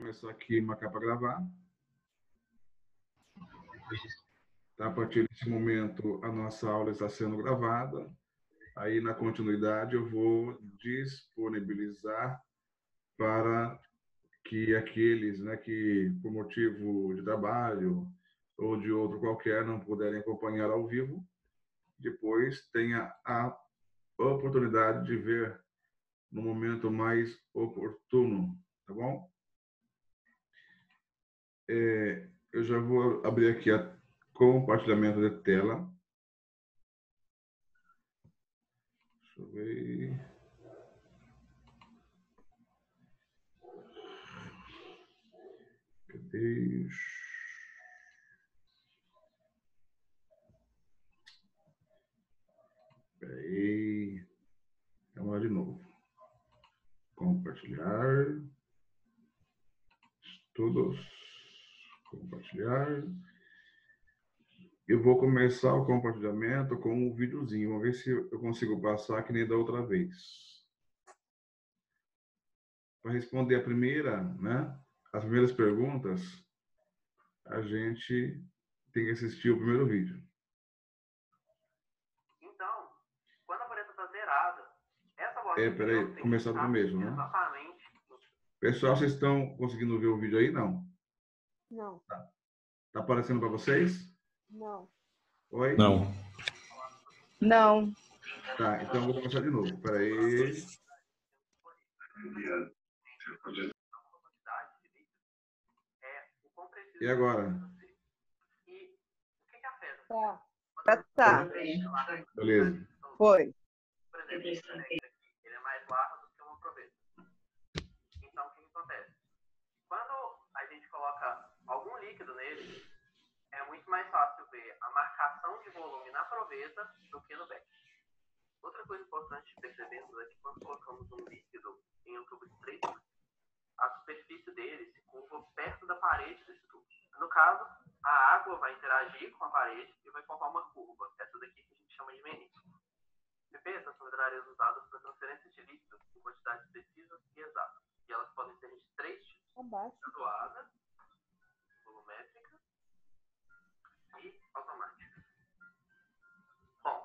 Começar aqui, marcar para gravar. Tá? A partir desse momento, a nossa aula está sendo gravada. Aí, na continuidade, eu vou disponibilizar para que aqueles, né, que por motivo de trabalho ou de outro qualquer não puderem acompanhar ao vivo, depois tenha a oportunidade de ver no momento mais oportuno, tá bom? Eu já vou abrir aqui a compartilhamento de tela. Deixa eu ver. Cadê? Espera aí. Vamos lá de novo. Compartilhar. Todos. Compartilhar. Eu vou começar o compartilhamento com um videozinho. Vamos ver se eu consigo passar que nem da outra vez. Para responder a primeira, né? As primeiras perguntas, a gente tem que assistir o primeiro vídeo. Então, quando a vareta está zerada, essa bolinha... Peraí, começar do mesmo, né? Exatamente. Pessoal, vocês estão conseguindo ver o vídeo aí? Não. Não. Tá aparecendo para vocês? Não. Oi? Não. Não. Tá, então eu vou começar de novo. Peraí. E agora? E o que afeta? Tá. Beleza. Foi. Por exemplo, ele é mais largo do que uma proveta. Então, o que acontece? Quando a gente coloca algum líquido nele, é muito mais fácil ver a marcação de volume na proveta do que no beck. Outra coisa importante de percebermos é que quando colocamos um líquido em um tubo estreito, a superfície dele se curva perto da parede desse tubo. No caso, a água vai interagir com a parede e vai formar uma curva. Essa daqui que a gente chama de menisco. PPs são hidrarias usadas para transferência de líquidos em quantidades precisas e exatas. E elas podem ser de três tipos: graduada, volumétrica e automática. Bom,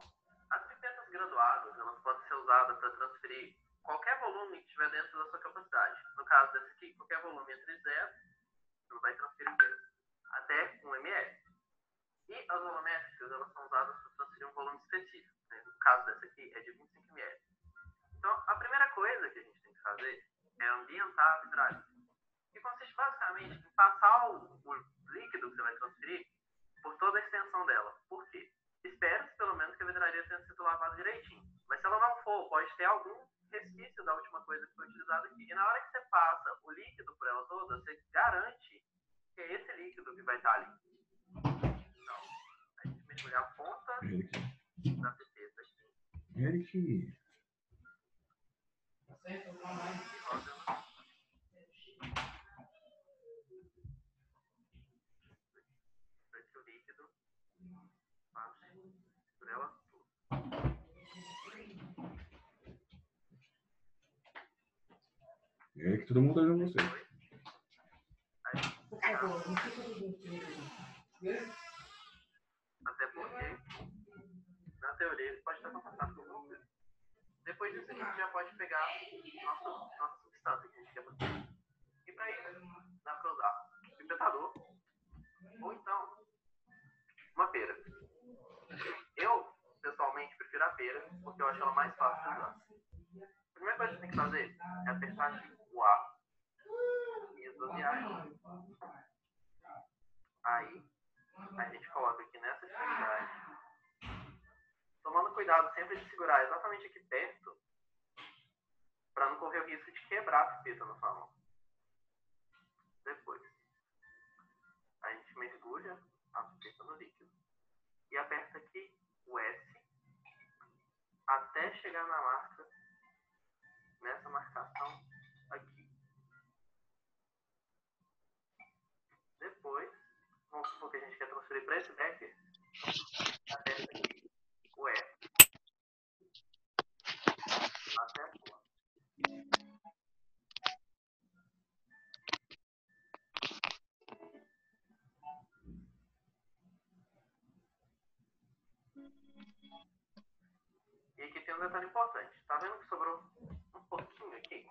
as pipetas graduadas elas podem ser usadas para transferir qualquer volume que estiver dentro da sua capacidade. No caso desse aqui, qualquer volume entre 0, ela vai transferir 0, até 1 ml. E as volumétricas elas são usadas para transferir um volume específico. Né? No caso dessa aqui, é de 25 ml. Então, a primeira coisa que a gente tem que fazer é ambientar a vidraria. E consiste basicamente em passar o líquido que você vai transferir por toda a extensão dela. Por quê? Espera-se pelo menos que a vidraria tenha sido lavada direitinho. Mas se ela não for, pode ter algum resquício da última coisa que foi utilizada aqui. E na hora que você passa o líquido por ela toda, você garante que é esse líquido que vai estar ali. Então, a gente mergulhar a ponta da pipeta aqui. Eric. Para que o líquido passe por ela toda. Eric, todo mundo olhando você. Até porque, na teoria, ele pode estar contaminado com alguma coisa. Depois disso, a gente já pode pegar nossa substância que a gente quer fazer. E para isso, dá para usar um pipetador ou então uma pera. Eu, pessoalmente, prefiro a pera porque eu acho ela mais fácil de usar. A primeira coisa que você tem que fazer é apertar aqui o ar e esvaziar. Aí, a gente coloca aqui nessa extremidade, tomando cuidado sempre de segurar exatamente aqui perto, para não correr o risco de quebrar a pipeta na sua mão. Depois, a gente mergulha a pipeta no líquido e aperta aqui o S até chegar na marca, nessa marcação aqui. Depois, vamos supor que a gente quer transferir para esse becker, aperta aqui o F até a ponta. tem um detalhe importante. Tá vendo que sobrou um pouquinho aqui?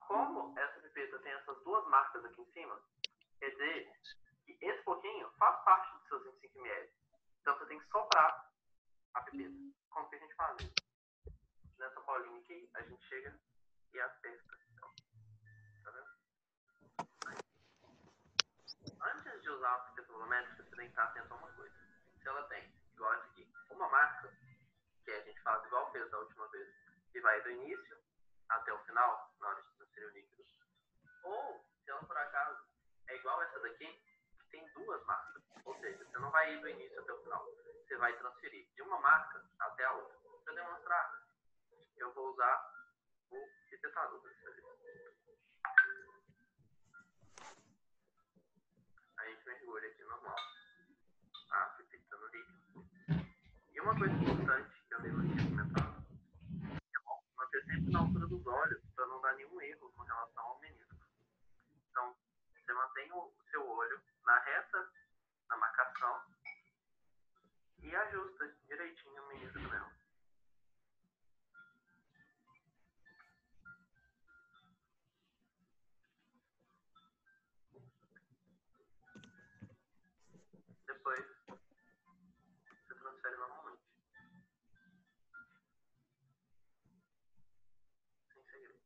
Como essa pipeta tem essas duas marcas aqui em cima, quer dizer que esse pouquinho faz parte dos seus 25 ml. Então você tem que soprar a pipeta. Como que a gente faz isso? Nessa bolinha aqui, a gente chega e aperta. Então, tá vendo? Antes de usar a pipeta volumétrica, você tem que estar atento a uma coisa. Se ela tem, igual essa aqui, uma marca, que a gente faz igual fez da última vez, e vai do início até o final, na hora de transferir o líquido. Ou, se ela por acaso é igual essa daqui, que tem duas marcas. Ou seja, você não vai ir do início até o final. Você vai transferir de uma marca até a outra. Para demonstrar, eu vou usar o pipetador dessa vez. A gente mergulha aqui normal. A pipeta no líquido. E uma coisa importante que eu mesmo tinha comentado, é bom manter sempre na altura dos olhos, para não dar nenhum erro com relação ao menisco. Então, você mantém o seu olho na reta da marcação e ajusta direitinho o menisco mesmo. Depois, você transfere normalmente. Sem segredo.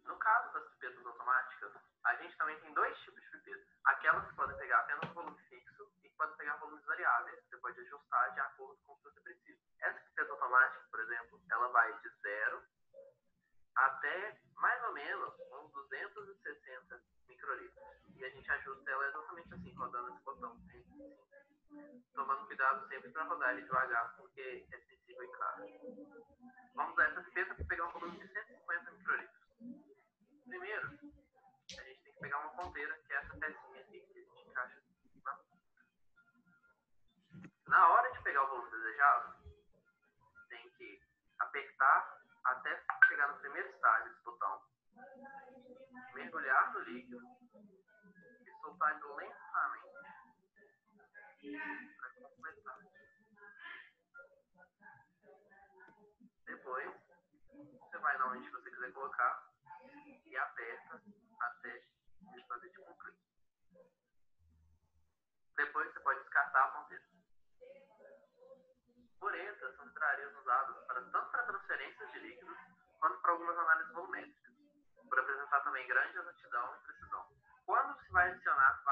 No caso das pipetas automáticas, a gente também tem dois tipos de pipetas. Aquelas que podem pegar apenas um volume fixo e que podem pegar volumes variáveis. Você pode ajustar de acordo com o que você precisa. Essa pipeta automática, por exemplo, ela vai de 0 até mais ou menos uns 260 microlitros. E a gente ajusta ela exatamente assim, rodando esse botão. Tomando cuidado sempre para rodar ele devagar, porque é sensível e caro. Vamos usar essa pipeta para pegar um volume de 150 microlitros. Primeiro, a gente tem que pegar uma ponteira, que é essa pecinha aqui que a gente encaixa na hora de pegar o volume desejado, tem que apertar até chegar no primeiro estágio desse botão, mergulhar no líquido e soltar ele lentamente para completar. Depois, você vai na onde você quiser colocar e aperta até ele fazer de concluir. Depois você pode descartar a ponteira. Puretas são vidrarias usadas tanto para transferências de líquidos quanto para algumas análises volumétricas, para apresentar também grande exatidão e precisão. Quando se vai adicionar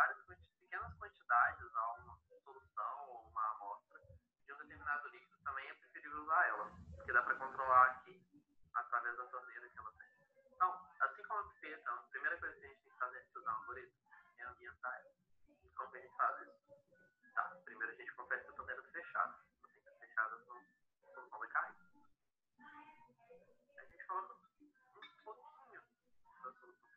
pequenas quantidades a uma solução ou uma amostra de um determinado líquido, também é preferível usar ela, porque dá para controlar aqui através da torneira que ela tem. Então, assim como a pipeta, a primeira coisa que a gente tem que fazer antes de usar um algoritmo é ambientar ela. Como que a gente faz isso? Tá, primeiro a gente confere que a torneira está fechada. Fechadas não vai cair. A gente coloca um pouquinho da solução.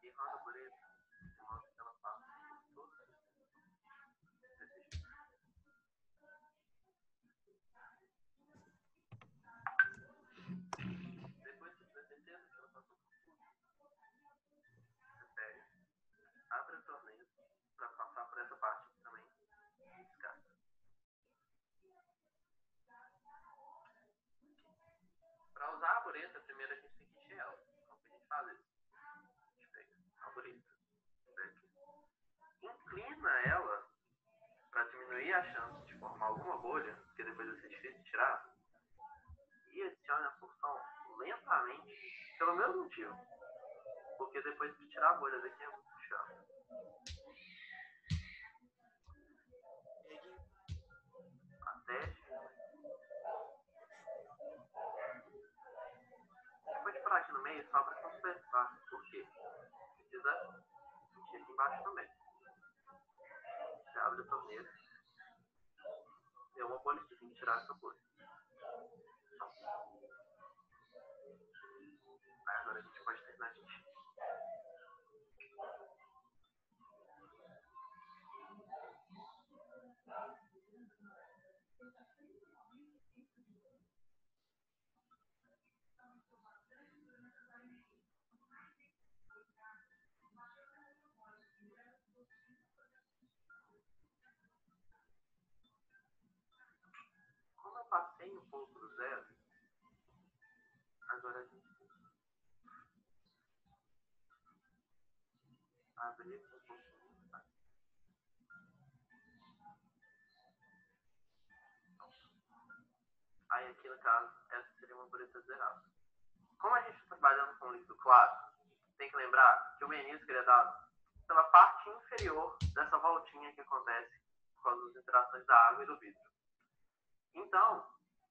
E roda por ele, de modo que ela passa todo desse jeito. Depois que tiver certeza que ela passou por tudo, você pega, abre a torneira para passar por essa parte aqui também e descarta. Para usar a bureta, primeiro a gente tem que encher ela. Como que a gente faz isso? A gente pega a bureta, inclina ela para diminuir a chance de formar alguma bolha, porque depois vai ser difícil de tirar, e adicione a porção lentamente, pelo mesmo motivo, porque depois de tirar a bolha daqui é muito chato. Até depois de parar aqui no meio só para completar, por quê? Precisa encher aqui embaixo também. Você abre a torneira, tem uma bolha que tem que tirar essa bolha. Aí agora a gente pode terminar de encher. passei um pouco do zero, agora a gente abrir um pouquinho, tá? Aí aqui no caso, essa seria uma pureza zerada. Como a gente está trabalhando com líquido claro, tem que lembrar que o menisco é dado pela parte inferior dessa voltinha que acontece por causa das interações da água e do vidro. Então,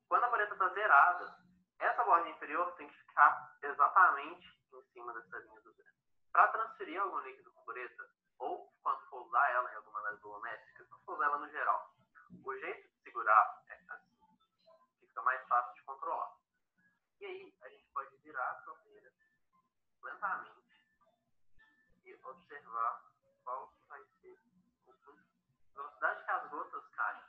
quando a pureza está zerada, essa borda inferior tem que ficar exatamente em cima dessa linha do zero. Para transferir algum líquido com pureza, ou quando for usar ela em alguma análise volumétrica, quando for usar ela no geral, o jeito de segurar é assim, que fica mais fácil de controlar. E aí, a gente pode virar a torneira lentamente e observar qual vai ser a velocidade que as gotas caem.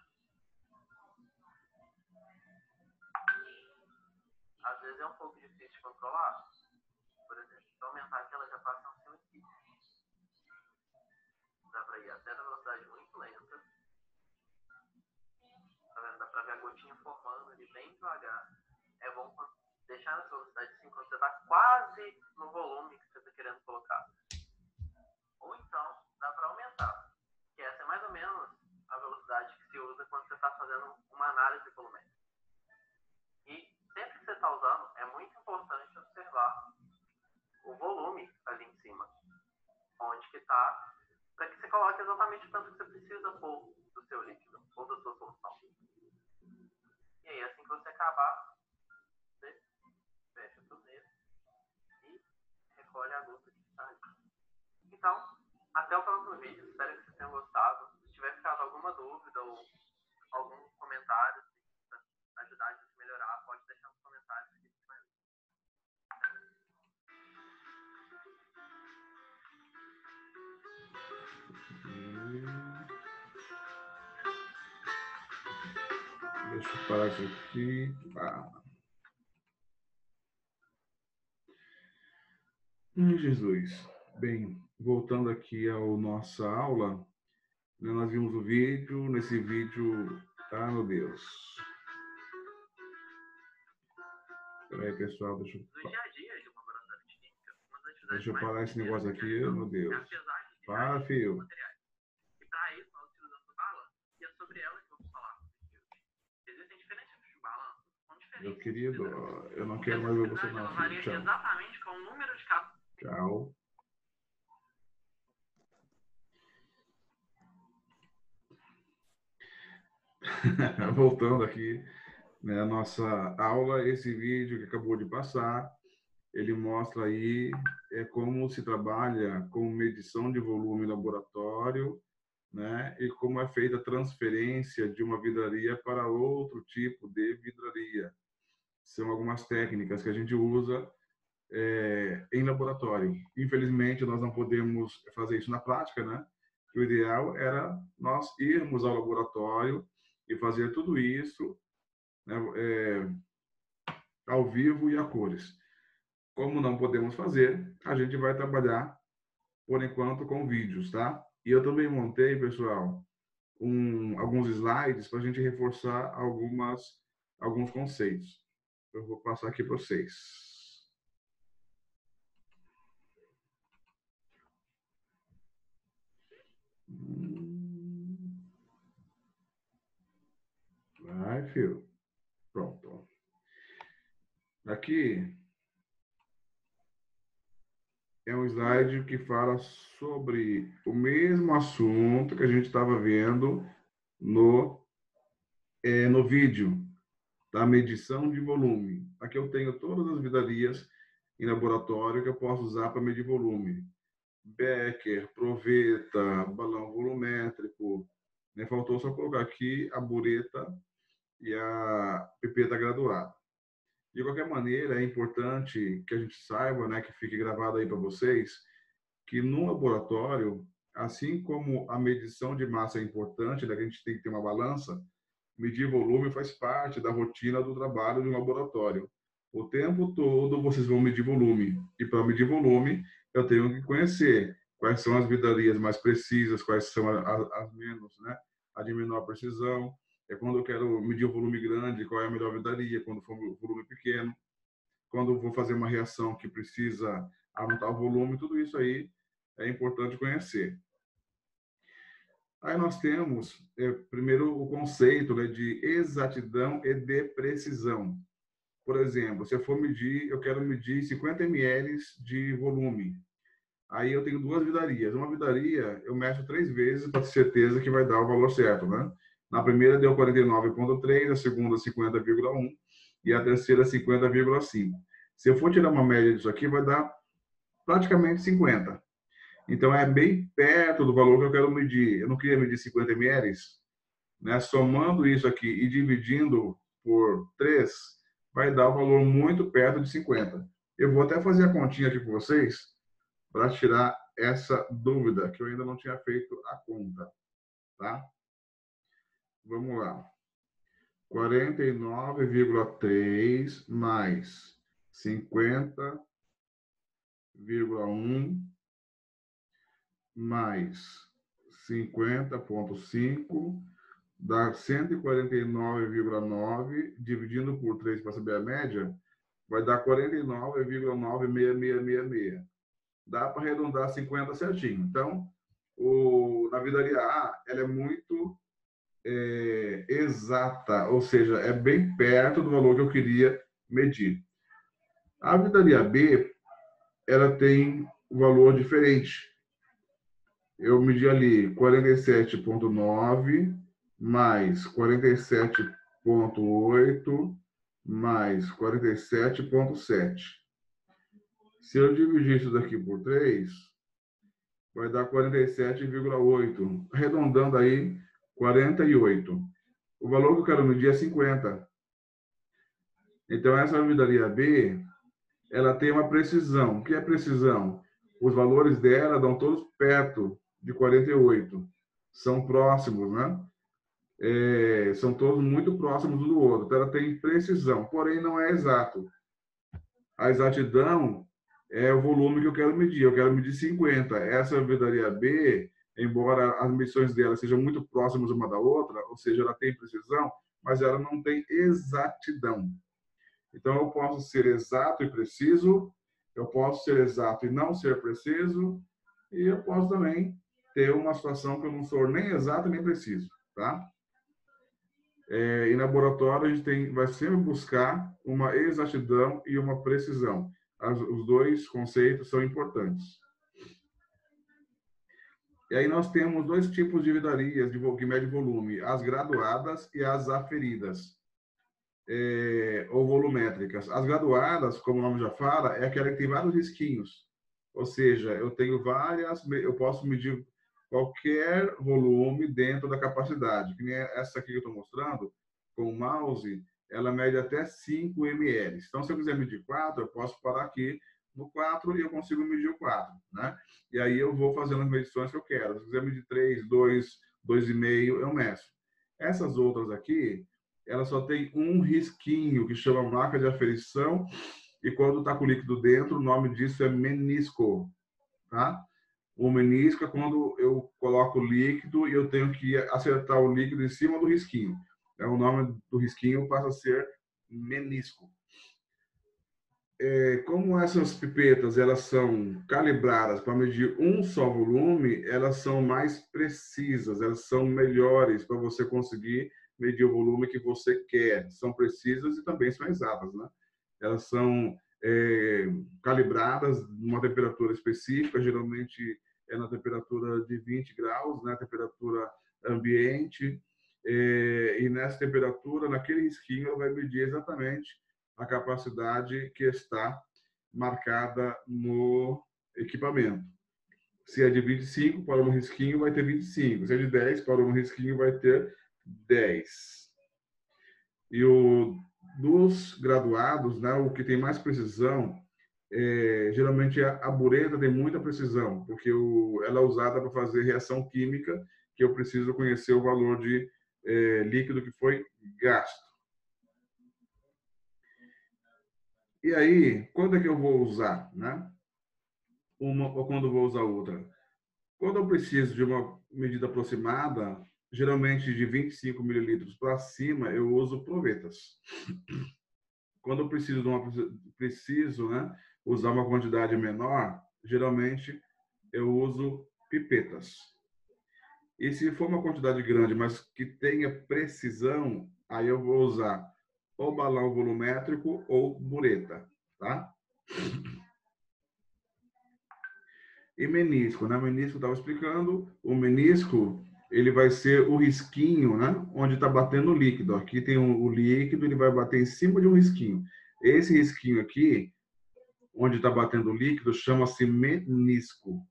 Às vezes é um pouco difícil de controlar. Por exemplo, se aumentar aqui, ela já passa um cima aqui. Dá para ir até na velocidade muito lenta. Tá vendo? Dá para ver a gotinha formando ali bem devagar. É bom deixar nessa velocidade assim quando você está quase no volume que você está querendo colocar. Ou então, dá para aumentar. Que essa é mais ou menos a velocidade que se usa quando você está fazendo uma análise volumétrica. E sempre que você está usando, é muito importante observar o volume ali em cima. Onde que está, para que você coloque exatamente o tanto que você precisa pôr do seu líquido ou da sua solução. E aí, assim que você acabar, você fecha a torneira e recolhe a gota que está ali. Então, até o próximo vídeo. Espero que vocês tenham gostado. Se tiver ficado alguma dúvida ou algum comentário para ajudar a gente a melhorar, pode deixar nos comentários que a gente vai ler. Deixa eu parar isso aqui. Jesus. Bem, voltando aqui à nossa aula, né, nós vimos o vídeo. Nesse vídeo, meu Deus. Espera aí, pessoal, No dia a dia de uma laboratório de química, uma das atividades deixa eu mais parar esse negócio aqui, meu Deus. é a pesagem de Para, filho. materiais. E para isso, nós utilizamos o balanço. E é sobre ela que eu vou falar. Existem diferentes tipos de balanço com diferentes. Meu querido, eu não quero mais ver você não, ela filho. varia Tchau. exatamente com o número de capas. Tchau. Voltando aqui, né, a nossa aula, esse vídeo que acabou de passar, ele mostra aí como se trabalha com medição de volume em laboratório, né, e como é feita a transferência de uma vidraria para outro tipo de vidraria. São algumas técnicas que a gente usa em laboratório. Infelizmente, nós não podemos fazer isso na prática, né? O ideal era nós irmos ao laboratório e fazer tudo isso, né, ao vivo e a cores. Como não podemos fazer, a gente vai trabalhar, por enquanto, com vídeos, tá? E eu também montei, pessoal, alguns slides para a gente reforçar alguns conceitos. Eu vou passar aqui para vocês. Vai, filho. Pronto. Aqui é um slide que fala sobre o mesmo assunto que a gente estava vendo no vídeo da medição de volume. Aqui eu tenho todas as vidrarias em laboratório que eu posso usar para medir volume. Becker, proveta, balão volumétrico. Né? Faltou só colocar aqui a bureta e a pipeta graduada. De qualquer maneira, é importante que a gente saiba, né, que fique gravado aí para vocês, que no laboratório, assim como a medição de massa é importante, né, que a gente tem que ter uma balança, medir volume faz parte da rotina do trabalho de um laboratório. O tempo todo vocês vão medir volume. E para medir volume, eu tenho que conhecer quais são as vidrarias mais precisas, quais são as menos, né, a de menor precisão, é quando eu quero medir o volume grande, qual é a melhor vidaria, quando for um volume pequeno, quando eu vou fazer uma reação que precisa aumentar o volume, tudo isso aí é importante conhecer. Aí nós temos, primeiro, o conceito, né, de exatidão e de precisão. Por exemplo, se eu for medir, eu quero medir 50 ml de volume. Aí eu tenho duas vidarias. Uma vidaria eu meço 3 vezes para ter certeza que vai dar o valor certo, né? Na primeira deu 49,3, a segunda 50,1 e a terceira 50,5. Se eu for tirar uma média disso aqui, vai dar praticamente 50. Então é bem perto do valor que eu quero medir. Eu não queria medir 50 ml, né? Somando isso aqui e dividindo por 3, vai dar o valor muito perto de 50. Eu vou até fazer a continha aqui com vocês para tirar essa dúvida, que eu ainda não tinha feito a conta, tá? Vamos lá. 49,3 mais 50,1 mais 50,5 dá 149,9, dividindo por 3 para saber a média, vai dar 49,96666. Dá para arredondar 50 certinho. Então, na vidaria A, ela é muito exata, ou seja, é bem perto do valor que eu queria medir. A vidaria B, ela tem um valor diferente. Eu medi ali 47,9 mais 47,8 mais 47,7. Se eu dividir isso daqui por 3, vai dar 47,8. Arredondando aí, 48. O valor que eu quero medir é 50. Então, essa vidaria B, ela tem uma precisão. O que é precisão? Os valores dela dão todos perto de 48. São próximos, né? São todos muito próximos um do outro. Então, ela tem precisão, porém não é exato. A exatidão é o volume que eu quero medir. Eu quero medir 50. Essa vidaria B, embora as medições dela sejam muito próximas uma da outra, ou seja, ela tem precisão, mas ela não tem exatidão. Então, eu posso ser exato e preciso, eu posso ser exato e não ser preciso, e eu posso também ter uma situação que eu não sou nem exato nem preciso, tá? Em laboratório, a gente vai sempre buscar uma exatidão e uma precisão. Os dois conceitos são importantes. E aí nós temos 2 tipos de vidarias que medem volume, as graduadas e as aferidas, ou volumétricas. As graduadas, como o nome já fala, é aquela que tem vários risquinhos. Ou seja, eu posso medir qualquer volume dentro da capacidade. Que nem essa aqui que eu estou mostrando, com o mouse, ela mede até 5 ml. Então, se eu quiser medir 4, eu posso parar aqui no 4 e eu consigo medir o 4, né? E aí eu vou fazendo as medições que eu quero. Se eu quiser medir 3, 2, 2,5, eu meço. Essas outras aqui, ela só tem um risquinho, que chama marca de aferição, e quando está com o líquido dentro, o nome disso é menisco, tá? O menisco é quando eu coloco o líquido e eu tenho que acertar o líquido em cima do risquinho. O nome do risquinho passa a ser menisco. Como essas pipetas elas são calibradas para medir um só volume, elas são mais precisas, elas são melhores para você conseguir medir o volume que você quer. São precisas e também são exatas, né? Elas são calibradas numa temperatura específica, geralmente é na temperatura de 20 graus, né? Temperatura ambiente, e nessa temperatura, naquele risquinho, ela vai medir exatamente a capacidade que está marcada no equipamento. Se é de 25, para um risquinho vai ter 25. Se é de 10, para um risquinho vai ter 10. E dos graduados, né, o que tem mais precisão, geralmente a bureta tem muita precisão, porque ela é usada para fazer reação química, que eu preciso conhecer o valor de líquido que foi gasto. E aí, quando é que eu vou usar, né? Uma ou quando eu vou usar outra? Quando eu preciso de uma medida aproximada, geralmente de 25 mililitros para cima, eu uso provetas. Quando eu preciso, né, usar uma quantidade menor, geralmente eu uso pipetas. E se for uma quantidade grande, mas que tenha precisão, aí eu vou usar ou balão volumétrico ou bureta, tá? E menisco, né? Menisco, eu estava explicando, o menisco, ele vai ser o risquinho, né? Onde está batendo o líquido. Aqui tem o líquido, ele vai bater em cima de um risquinho. Esse risquinho aqui, onde está batendo o líquido, chama-se menisco.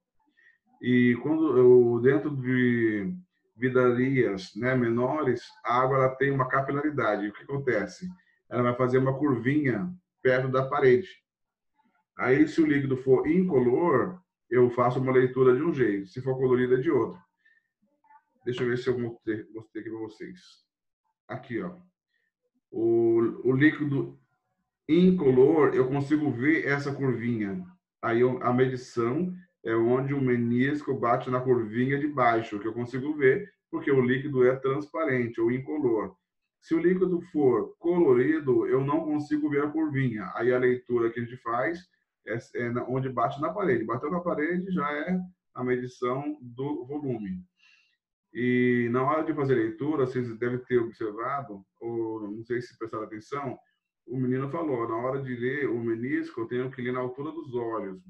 E dentro de vidrarias, né, menores, a água ela tem uma capilaridade. E o que acontece? Ela vai fazer uma curvinha perto da parede. Aí, se o líquido for incolor, eu faço uma leitura de um jeito. Se for colorida, de outro. Deixa eu ver se eu mostrei aqui para vocês. Aqui, ó. O líquido incolor, eu consigo ver essa curvinha. Aí, a medição é onde o menisco bate na curvinha de baixo, que eu consigo ver, porque o líquido é transparente ou incolor. Se o líquido for colorido, eu não consigo ver a curvinha. Aí a leitura que a gente faz é onde bate na parede. Bateu na parede, já é a medição do volume. E na hora de fazer a leitura, vocês devem ter observado, ou não sei se prestaram atenção, o menino falou, na hora de ler o menisco, eu tenho que ler na altura dos olhos.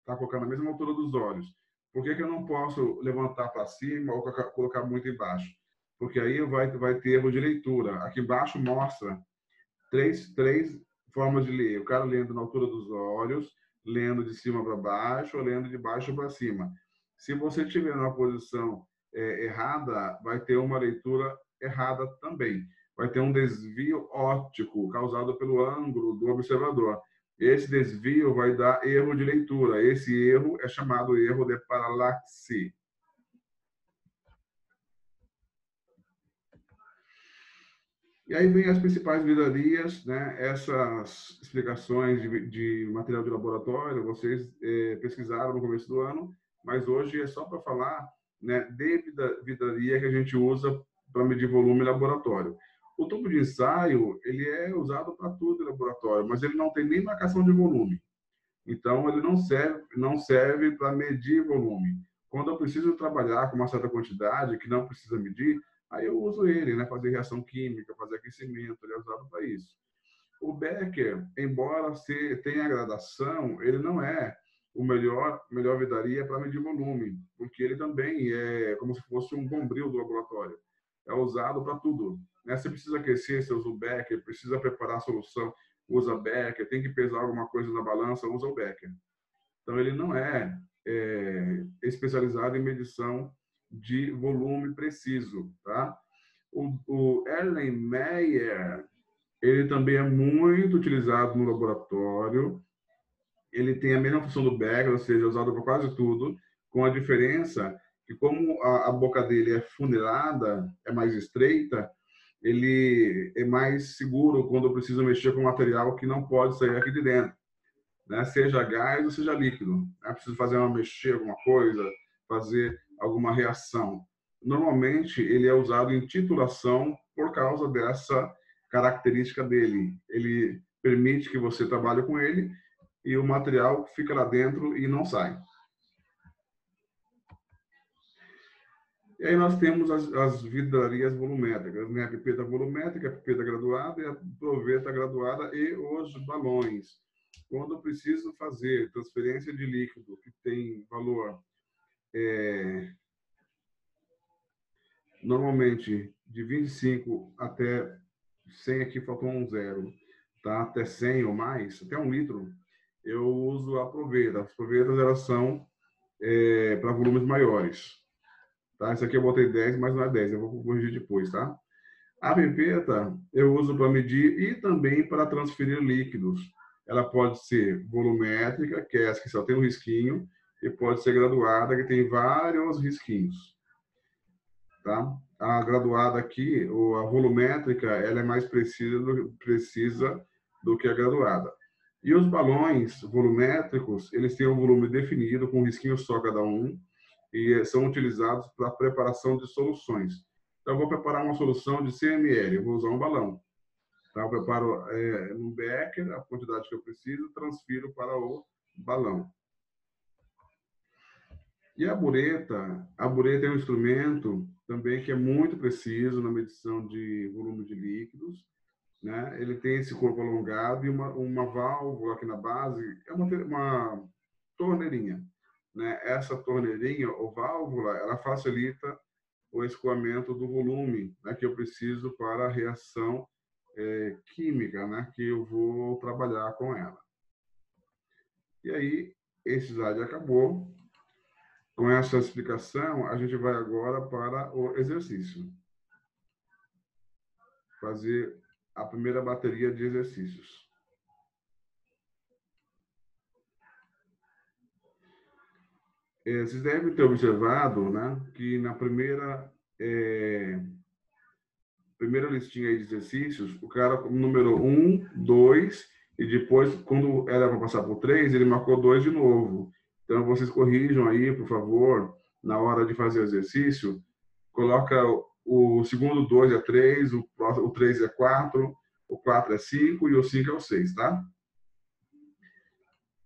Tá colocando na mesma altura dos olhos. Por que eu não posso levantar para cima ou colocar muito embaixo? Porque aí vai ter erro de leitura. Aqui embaixo mostra três formas de ler. O cara lendo na altura dos olhos, lendo de cima para baixo, ou lendo de baixo para cima. Se você estiver numa posição errada, vai ter uma leitura errada também. Vai ter um desvio óptico causado pelo ângulo do observador. Esse desvio vai dar erro de leitura. Esse erro é chamado erro de paralaxe. E aí vem as principais vidrarias, né? Essas explicações de material de laboratório, vocês pesquisaram no começo do ano, mas hoje é só para falar, né, de vidraria que a gente usa para medir volume em laboratório. O tubo de ensaio, ele é usado para tudo em laboratório, mas ele não tem nem marcação de volume. Então, ele não serve para medir volume. Quando eu preciso trabalhar com uma certa quantidade que não precisa medir, aí eu uso ele, né? Fazer reação química, fazer aquecimento, ele é usado para isso. O Becker, embora tenha gradação, ele não é o melhor vidraria para medir volume, porque ele também é como se fosse um bombril do laboratório. É usado para tudo. Né? Você precisa aquecer, você usa o Becker, precisa preparar a solução, usa Becker, tem que pesar alguma coisa na balança, usa o Becker. Então, ele não é especializado em medição de volume preciso, tá? O Erlenmeyer, ele também é muito utilizado no laboratório. Ele tem a mesma função do Becker, ou seja, é usado para quase tudo, com a diferença que como a boca dele é funilada, é mais estreita, ele é mais seguro quando eu preciso mexer com material que não pode sair aqui de dentro, né? Seja gás ou seja líquido. É preciso fazer mexer alguma coisa, fazer alguma reação. Normalmente, ele é usado em titulação por causa dessa característica dele. Ele permite que você trabalhe com ele e o material fica lá dentro e não sai. E aí nós temos as vidrarias volumétricas, né? A pipeta volumétrica, a pipeta graduada e a proveta graduada e os balões. Quando eu preciso fazer transferência de líquido que tem valor normalmente de 25 até 100, aqui faltou um zero, tá? Até 100 ou mais, até 1 litro, eu uso a proveta. As provetas, elas são para volumes maiores. Tá? Isso aqui eu botei 10, mas não é 10, eu vou corrigir depois, tá? A pipeta eu uso para medir e também para transferir líquidos. Ela pode ser volumétrica, que é essa que só tem um risquinho, e pode ser graduada, que tem vários risquinhos. Tá? A graduada aqui, ou a volumétrica, ela é mais precisa do que a graduada. E os balões volumétricos, eles têm um volume definido, com um risquinho só cada um, e são utilizados para preparação de soluções. Então, eu vou preparar uma solução de 100 ml. Eu vou usar um balão. Tá? Eu preparo no becker a quantidade que eu preciso, transfiro para o balão. E a bureta é um instrumento também que é muito preciso na medição de volume de líquidos, né? Ele tem esse corpo alongado e uma válvula aqui na base, é uma torneirinha, né? Essa torneirinha ou válvula, ela facilita o escoamento do volume, né, que eu preciso para a reação química, né, que eu vou trabalhar com ela. E aí, esse slide acabou. Com essa explicação, a gente vai agora para o exercício. Fazer a primeira bateria de exercícios. Vocês devem ter observado, né, que na primeira listinha aí de exercícios, o cara numerou 1, 2, e depois, quando era para passar por 3, ele marcou 2 de novo. Então, vocês corrijam aí, por favor, na hora de fazer o exercício, coloca o segundo 2 é 3, o 3 é 4, o 4 é 5 e o 5 é o 6, tá?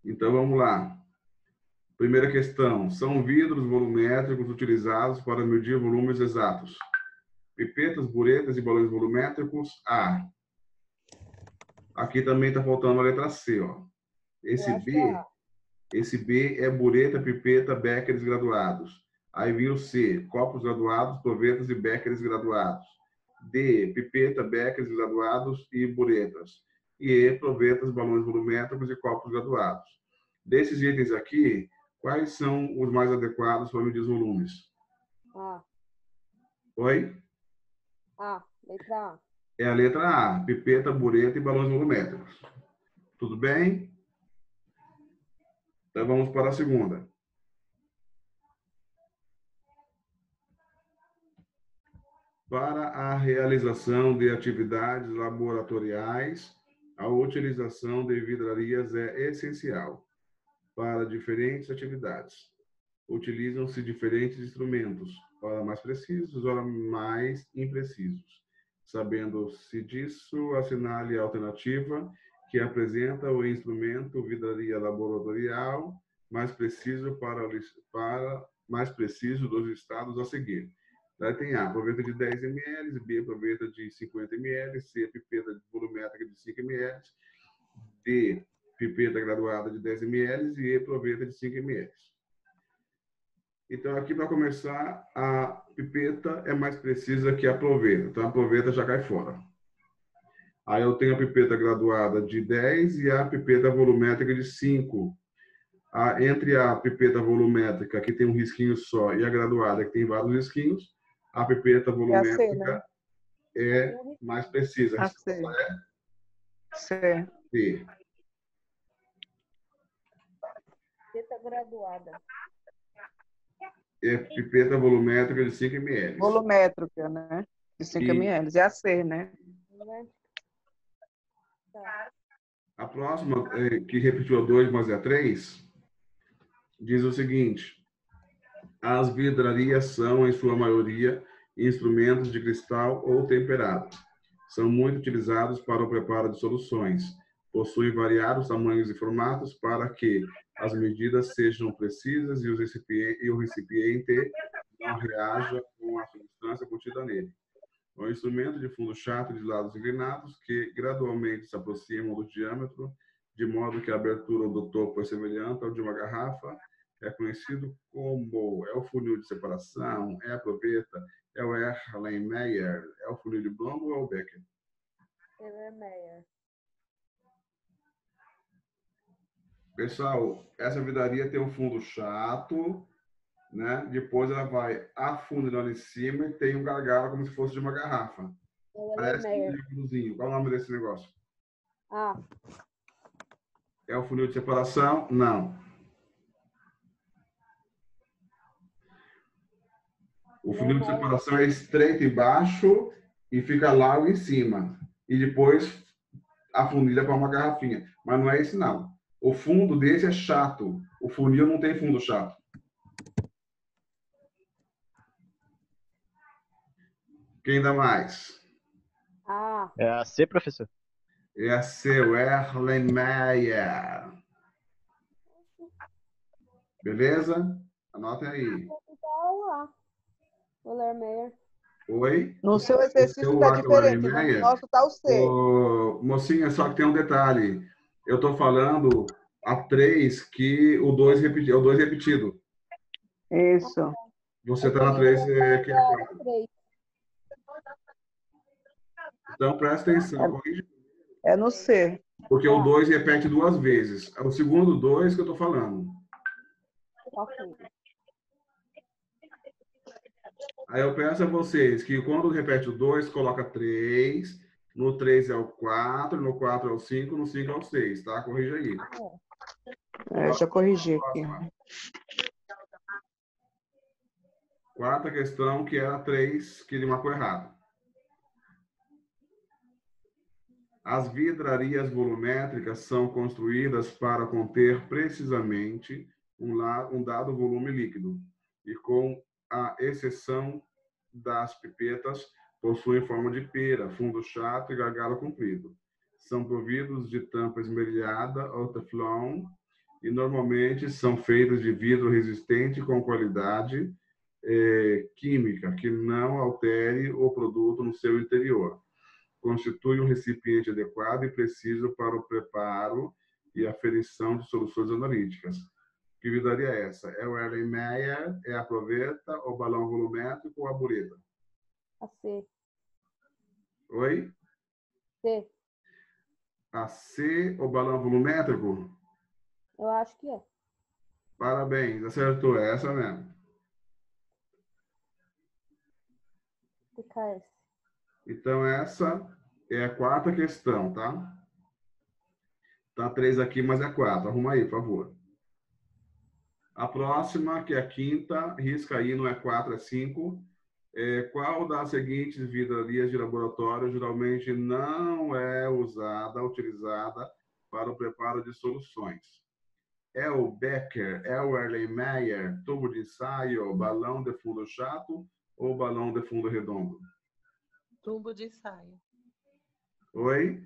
Então, vamos lá. Primeira questão. São vidros volumétricos utilizados para medir volumes exatos. Pipetas, buretas e balões volumétricos, A. Aqui também está faltando a letra C, ó. Esse B é bureta, pipeta, beckers graduados. Aí vem o C, copos graduados, provetas e beckers graduados. D, pipeta, beckers graduados e buretas. E E, provetas, balões volumétricos e copos graduados. Desses itens aqui, quais são os mais adequados para medir os volumes? A. Oi? A. Letra A. É a letra A, pipeta, bureta e balões volumétricos. Tudo bem? Então vamos para a segunda. Para a realização de atividades laboratoriais, a utilização de vidrarias é essencial. Para diferentes atividades, utilizam-se diferentes instrumentos, ora mais precisos, ora mais imprecisos. Sabendo-se disso, assinale a alternativa que apresenta o instrumento vidraria laboratorial mais preciso mais preciso dos estados a seguir. Daí tem A, proveta de 10 ml, B, proveta de 50 ml, C, pipeta volumétrica de 5 ml, D, pipeta graduada de 10 ml e E, proveta de 5 ml. Então, aqui para começar, a pipeta é mais precisa que a proveta. Então, a proveta já cai fora. Aí eu tenho a pipeta graduada de 10 e a pipeta volumétrica de 5. Entre a pipeta volumétrica, que tem um risquinho só, e a graduada, que tem vários risquinhos, a pipeta volumétrica é mais precisa. A C. C. C. Pipeta graduada. É pipeta volumétrica de 5 ml. Volumétrica, né? De 5 ml. É a C, né? A próxima, que repetiu a 2, mas é a 3, diz o seguinte: as vidrarias são, em sua maioria, instrumentos de cristal ou temperado. São muito utilizados para o preparo de soluções. Possuem variados tamanhos e formatos para que as medidas sejam precisas e o recipiente não reaja com a substância contida nele. É um instrumento de fundo chato de lados inclinados que gradualmente se aproximam do diâmetro, de modo que a abertura do topo é semelhante ao de uma garrafa. É conhecido como o funil de separação, é a proveta, é o Erlenmeyer, é o funil de Blom ou é o Becker? Erlenmeyer. Pessoal, essa vidraria tem um fundo chato, né? Depois ela vai afunilando em cima e tem um gargalo como se fosse de uma garrafa. Parece um triângulozinho. Qual é o nome desse negócio? A. É o funil de separação? Não. O funil de separação é estreito embaixo e fica largo em cima. E depois afunilha para uma garrafinha. Mas não é esse, não. O fundo desse é chato. O funil não tem fundo chato. Quem dá mais? Ah, É a C, professor? É a C, o Erlenmeyer. Beleza? Anotem aí. então A. O Lermeyer. Oi? No seu O exercício seu está A, que é o diferente. No Erlenmeyer. nosso tá o C. Ô, mocinha, só que tem um detalhe. Eu estou falando a 3 que o 2 é o 2 repetido. Isso. Você está na 3, que é a 4. 3. Então, presta atenção. Corrige, É no C. porque o 2 repete 2 vezes. É o segundo 2 que eu estou falando. Ok. Aí eu peço a vocês que quando repete o 2, coloca 3. No 3 é o 4, no 4 é o 5, no 5 é o 6, tá? Corrija aí. Já corrigi aqui. Quarta questão, que era 3, que ele marcou errado. As vidrarias volumétricas são construídas para conter precisamente um dado volume líquido e, com a exceção das pipetas, possuem forma de pera, fundo chato e gargalo comprido. São providos de tampa esmerilhada ou teflon e normalmente são feitas de vidro resistente com qualidade química que não altere o produto no seu interior. Constitui um recipiente adequado e preciso para o preparo e aferição de soluções analíticas. Que vidraria é essa? É o Erlenmeyer, é a proveta, o balão volumétrico ou a bureta? A C. Oi? C. A C, o balão volumétrico? Eu acho que é. Parabéns, acertou, é essa mesmo. PKS. Então, essa é a quarta questão, tá? Tá 3 aqui, mas é 4. Arruma aí, por favor. A próxima, que é a quinta, risca aí, não é 4, é 5. Qual das seguintes vidrarias de laboratório geralmente não é utilizada para o preparo de soluções? É o Becker, é o Erlenmeyer, tubo de ensaio, balão de fundo chato ou balão de fundo redondo? Tubo de ensaio. Oi?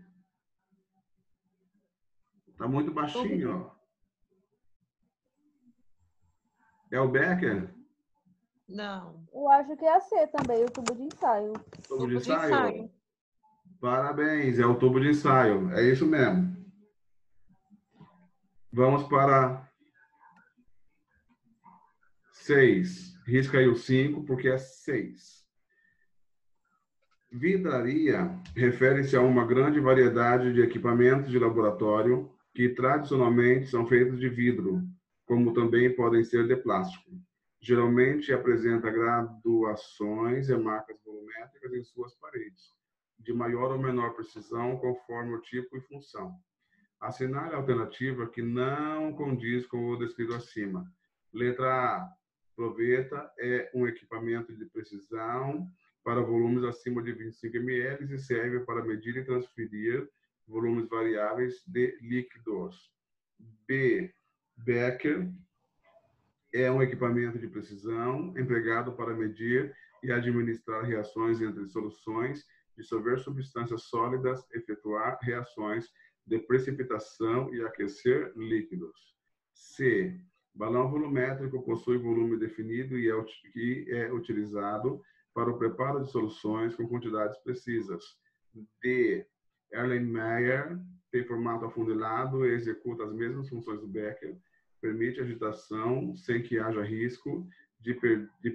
Tá muito baixinho, ó. É o Becker? Não. Eu acho que é a C também, o tubo de ensaio. Tubo de ensaio? Parabéns, é o tubo de ensaio. É isso mesmo. Vamos para 6. Risca aí o 5, porque é 6. Vidraria refere-se a uma grande variedade de equipamentos de laboratório que tradicionalmente são feitos de vidro, como também podem ser de plástico. Geralmente apresenta graduações e marcas volumétricas em suas paredes, de maior ou menor precisão conforme o tipo e função. Assinale a alternativa que não condiz com o descrito acima. Letra A. Proveta é um equipamento de precisão para volumes acima de 25 ml e serve para medir e transferir volumes variáveis de líquidos. B. Becker é um equipamento de precisão empregado para medir e administrar reações entre soluções, dissolver substâncias sólidas, efetuar reações de precipitação e aquecer líquidos. C. Balão volumétrico possui volume definido e é utilizado para o preparo de soluções com quantidades precisas. D. Erlenmeyer tem formato afundilado e executa as mesmas funções do Becker, permite agitação sem que haja risco de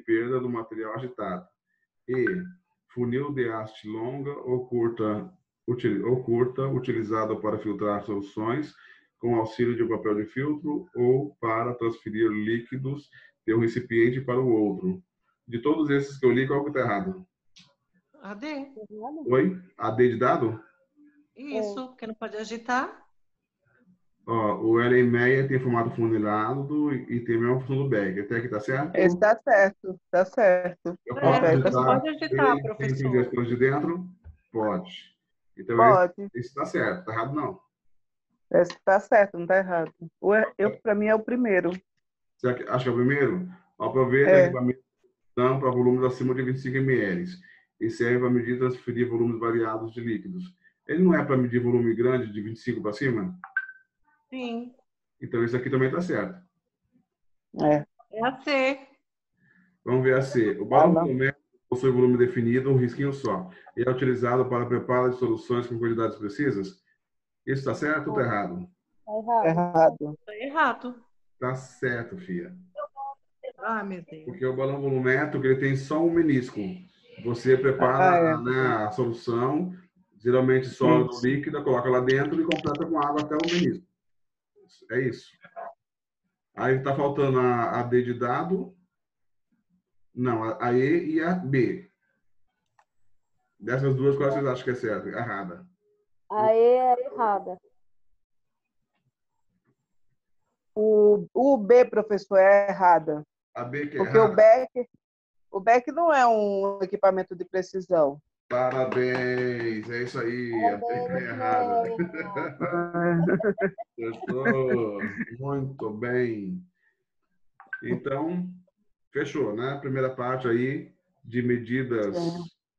perda do material agitado. E. Funil de haste longa ou curta, utilizado para filtrar soluções com auxílio de papel de filtro ou para transferir líquidos de um recipiente para o outro. De todos esses que eu li, qual que está errado? A D. Oi? A D de dado? Isso, porque não pode agitar. Ó, o Erlenmeyer tem formato funilado e tem a mesma função do Becker. Até aqui tá certo? Esse tá certo, tá certo. Eu posso Tá agitar pode agitar, sem professor. sugestões de dentro? Pode. Então, Pode. esse tá certo. Tá errado, não. Esse tá certo, não tá errado. Para mim é o primeiro. Você acha que é o primeiro? Aproveita É. equipamento para volumes acima de 25 ml. e serve para medir e transferir volumes variados de líquidos. Ele não é para medir volume grande de 25 para cima? Sim. Então, isso aqui também está certo. É. É a C. Vamos ver a C. O balão volumétrico possui volume definido, um risquinho só. E é utilizado para preparo de soluções com quantidades precisas? Isso está certo ou está errado? Tá errado. Errado. Tá errado. Tá certo, filha. Ah, meu Deus. Porque o balão volumétrico ele tem só um menisco. Você prepara né, a solução, geralmente sólido ou líquida, coloca lá dentro e completa com água até o menisco. É isso. Aí está faltando a D de dado. Não, a E e a B. Dessas duas, qual vocês acham que é certa? Errada. A E é errada. O B, professor, é errada. A B que é Porque errada. o BEC não é um equipamento de precisão. Parabéns, é isso aí. A B que é errada. Acertou. Muito bem. Então, fechou, né? A primeira parte aí de medidas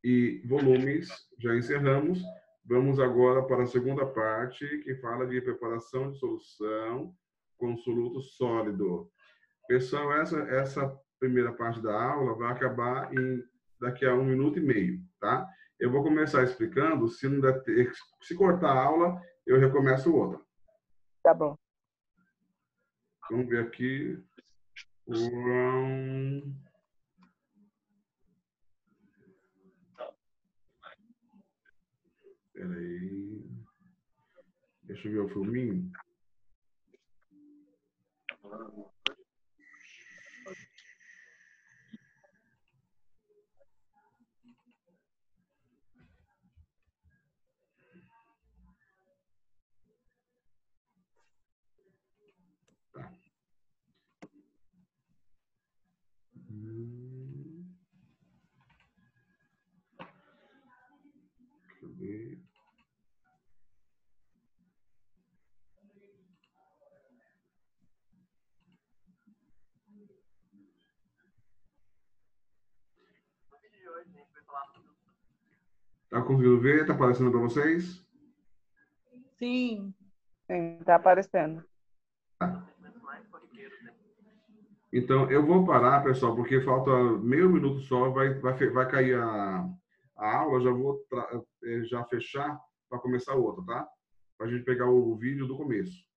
e volumes, já encerramos. Vamos agora para a segunda parte, que fala de preparação de solução com soluto sólido. Pessoal, essa primeira parte da aula vai acabar daqui a 1 minuto e meio, tá? Eu vou começar explicando, se cortar a aula, eu recomeço outra. Tá bom. Vamos ver aqui. Peraí. Deixa eu ver o filminho. Tá. Deixa eu ver. Tá conseguindo ver? Tá aparecendo para vocês? Sim. Sim, tá aparecendo. Tá. Então, eu vou parar, pessoal, porque falta meio minuto só, vai cair a aula, já vou já fechar para começar outra, tá? Para a gente pegar o vídeo do começo.